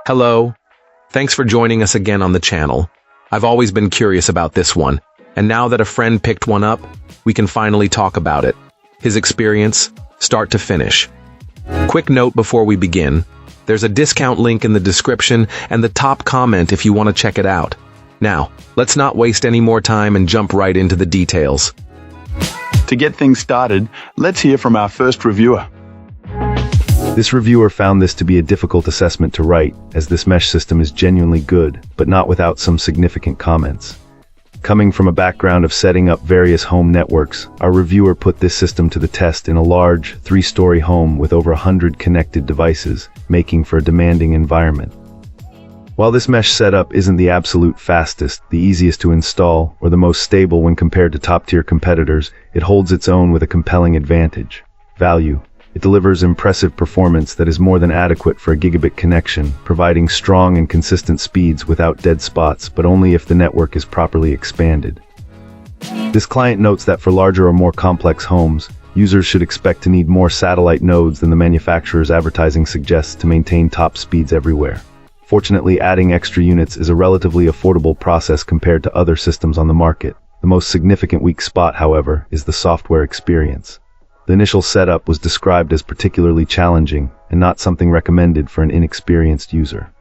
Hello. Thanks for joining us again on the channel. I've always been curious about this one, and now that a friend picked one up, we can finally talk about it. His experience, start to finish. Quick note before we begin. There's a discount link in the description and the top comment if you want to check it out. Now, let's not waste any more time and jump right into the details. To get things started, let's hear from our first reviewer. This reviewer found this to be a difficult assessment to write, as this mesh system is genuinely good, but not without some significant comments. Coming from a background of setting up various home networks, our reviewer put this system to the test in a large, 3-story home with over 100 connected devices, making for a demanding environment. While this mesh setup isn't the absolute fastest, the easiest to install, or the most stable when compared to top-tier competitors, it holds its own with a compelling advantage: value. It delivers impressive performance that is more than adequate for a gigabit connection, providing strong and consistent speeds without dead spots, but only if the network is properly expanded. This client notes that for larger or more complex homes, users should expect to need more satellite nodes than the manufacturer's advertising suggests to maintain top speeds everywhere. Fortunately, adding extra units is a relatively affordable process compared to other systems on the market. The most significant weak spot, however, is the software experience. The initial setup was described as particularly challenging and not something recommended for an inexperienced user.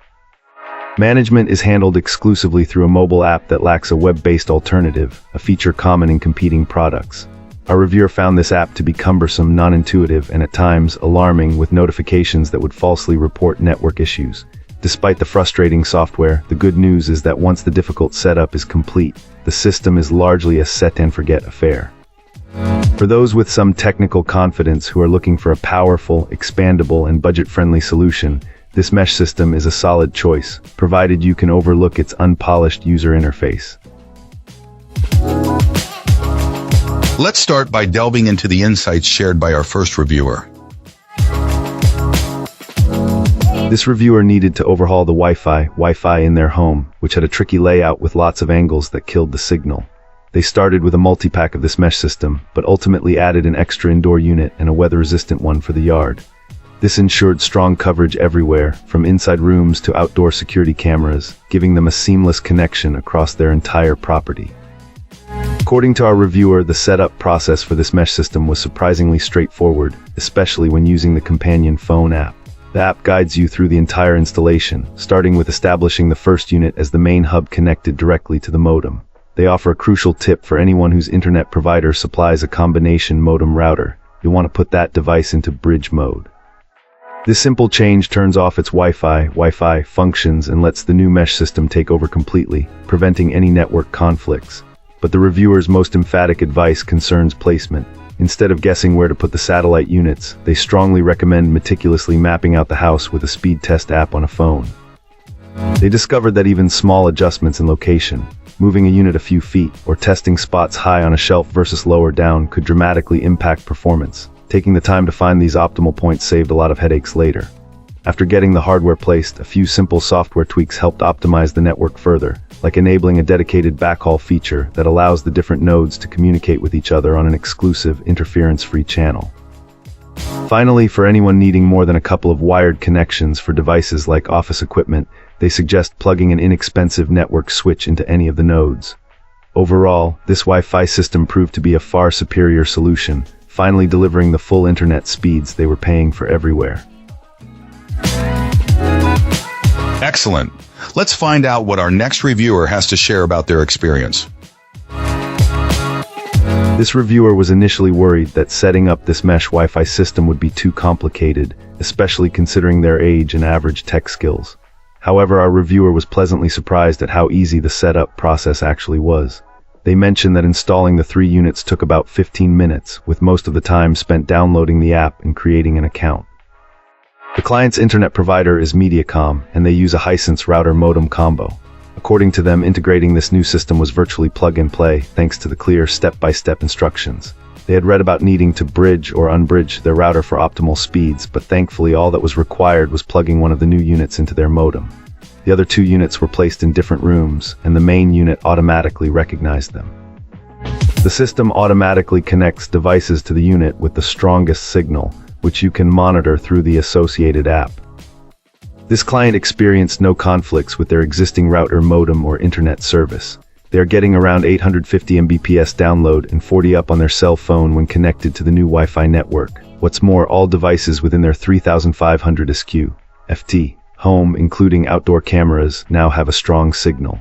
Management is handled exclusively through a mobile app that lacks a web-based alternative, a feature common in competing products. Our reviewer found this app to be cumbersome, non-intuitive, and at times alarming, with notifications that would falsely report network issues. Despite the frustrating software, the good news is that once the difficult setup is complete, the system is largely a set-and-forget affair. For those with some technical confidence who are looking for a powerful, expandable, and budget-friendly solution, this mesh system is a solid choice, provided you can overlook its unpolished user interface. Let's start by delving into the insights shared by our first reviewer. This reviewer needed to overhaul the Wi-Fi in their home, which had a tricky layout with lots of angles that killed the signal. They started with a multi-pack of this mesh system, but ultimately added an extra indoor unit and a weather-resistant one for the yard. This ensured strong coverage everywhere, from inside rooms to outdoor security cameras, giving them a seamless connection across their entire property. According to our reviewer, the setup process for this mesh system was surprisingly straightforward, especially when using the companion phone app. The app guides you through the entire installation, starting with establishing the first unit as the main hub connected directly to the modem. They offer a crucial tip for anyone whose internet provider supplies a combination modem router. You'll want to put that device into bridge mode. This simple change turns off its Wi-Fi functions and lets the new mesh system take over completely, preventing any network conflicts. But the reviewer's most emphatic advice concerns placement. Instead of guessing where to put the satellite units, they strongly recommend meticulously mapping out the house with a speed test app on a phone. They discovered that even small adjustments in location, moving a unit a few feet, or testing spots high on a shelf versus lower down could dramatically impact performance. Taking the time to find these optimal points saved a lot of headaches later. After getting the hardware placed, a few simple software tweaks helped optimize the network further, like enabling a dedicated backhaul feature that allows the different nodes to communicate with each other on an exclusive, interference-free channel. Finally, for anyone needing more than a couple of wired connections for devices like office equipment, they suggest plugging an inexpensive network switch into any of the nodes. Overall, this Wi-Fi system proved to be a far superior solution, finally delivering the full internet speeds they were paying for everywhere. Excellent. Let's find out what our next reviewer has to share about their experience. This reviewer was initially worried that setting up this mesh Wi-Fi system would be too complicated, especially considering their age and average tech skills. However, our reviewer was pleasantly surprised at how easy the setup process actually was. They mentioned that installing the 3 units took about 15 minutes, with most of the time spent downloading the app and creating an account. The client's internet provider is Mediacom, and they use a Hisense router modem combo. According to them, integrating this new system was virtually plug-and-play, thanks to the clear step-by-step instructions. They had read about needing to bridge or unbridge their router for optimal speeds, but thankfully all that was required was plugging one of the new units into their modem. The other 2 units were placed in different rooms, and the main unit automatically recognized them. The system automatically connects devices to the unit with the strongest signal, which you can monitor through the associated app. This client experienced no conflicts with their existing router modem or internet service. They are getting around 850 Mbps download and 40 up on their cell phone when connected to the new Wi-Fi network. What's more, all devices within their 3500 SQ FT home, including outdoor cameras, now have a strong signal.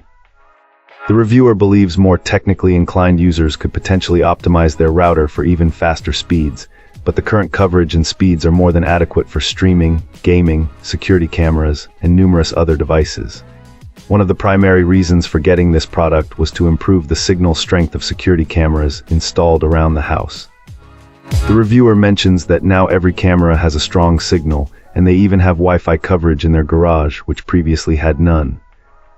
The reviewer believes more technically inclined users could potentially optimize their router for even faster speeds, but the current coverage and speeds are more than adequate for streaming, gaming, security cameras, and numerous other devices. One of the primary reasons for getting this product was to improve the signal strength of security cameras installed around the house. The reviewer mentions that now every camera has a strong signal, and they even have Wi-Fi coverage in their garage, which previously had none.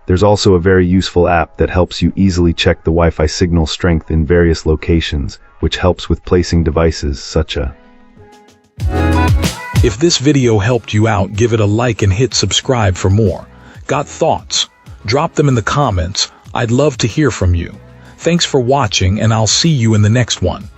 There's also a very useful app that helps you easily check the Wi-Fi signal strength in various locations, which helps with placing devices such as. If this video helped you out, give it a like and hit subscribe for more. Got thoughts? Drop them in the comments. I'd love to hear from you. Thanks for watching, and I'll see you in the next one.